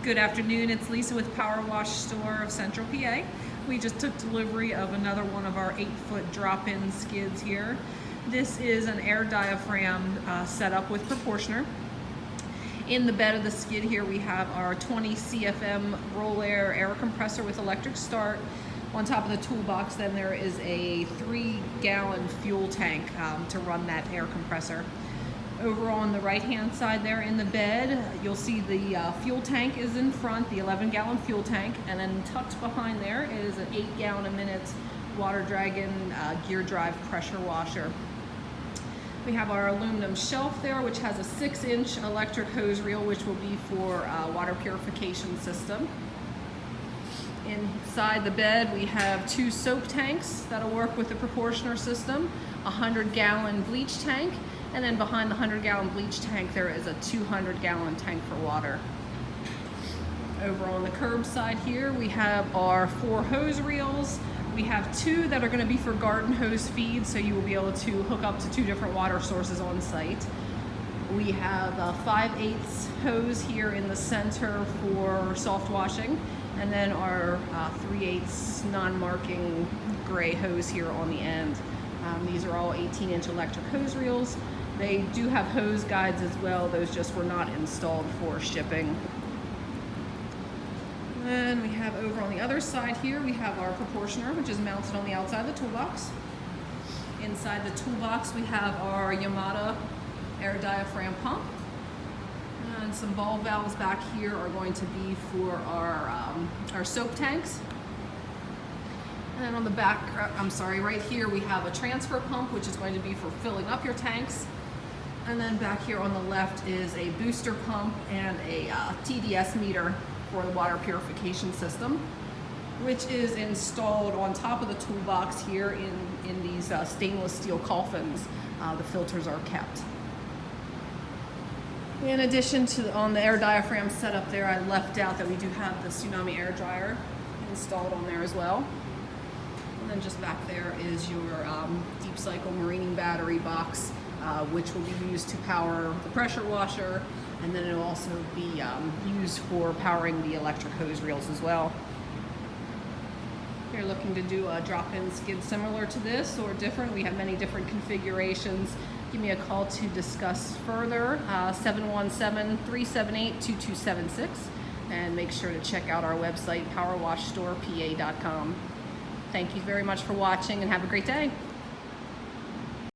Good afternoon, it's Lisa with Power Wash Store of Central PA. We just took delivery of another one of our 8-foot drop-in skids here. This is an air diaphragm setup with proportioner. In the bed of the skid here we have our 20 CFM roll air compressor with electric start. On top of the toolbox then there is a 3-gallon fuel tank to run that air compressor. Over on the right hand side there in the bed, you'll see the fuel tank is in front, the 11-gallon fuel tank, and then tucked behind there is an 8-gallon a minute Water Dragon gear drive pressure washer. We have our aluminum shelf there, which has a 6-inch electric hose reel, which will be for water purification system. Inside the bed we have 2 soap tanks that'll work with the proportioner system, a 100-gallon bleach tank, and then behind the 100-gallon bleach tank there is a 200-gallon tank for water. Over on the curb side here we have our 4 hose reels. We have 2 that are going to be for garden hose feed, so you will be able to hook up to 2 different water sources on site. We have a 5/8 hose here in the center for soft washing, and then our 3/8 non-marking gray hose here on the end. These are all 18-inch electric hose reels. They do have hose guides as well, those just were not installed for shipping. Then we have over on the other side here, we have our proportioner, which is mounted on the outside of the toolbox. Inside the toolbox we have our Yamada air diaphragm pump. And some ball valves back here are going to be for our soap tanks. And then on the back, right here we have a transfer pump, which is going to be for filling up your tanks. And then back here on the left is a booster pump and a TDS meter for the water purification system, which is installed on top of the toolbox here in these stainless steel coffins. The filters are kept. In addition to on the air diaphragm setup there, I left out that we do have the Tsunami air dryer installed on there as well. And then just back there is your deep cycle marine battery box, which will be used to power the pressure washer, and then it will also be used for powering the electric hose reels as well. If you're looking to do a drop-in skid similar to this or different, we have many different configurations. Give me a call to discuss further, 717-378-2276, and make sure to check out our website, powerwashstorepa.com. Thank you very much for watching and have a great day.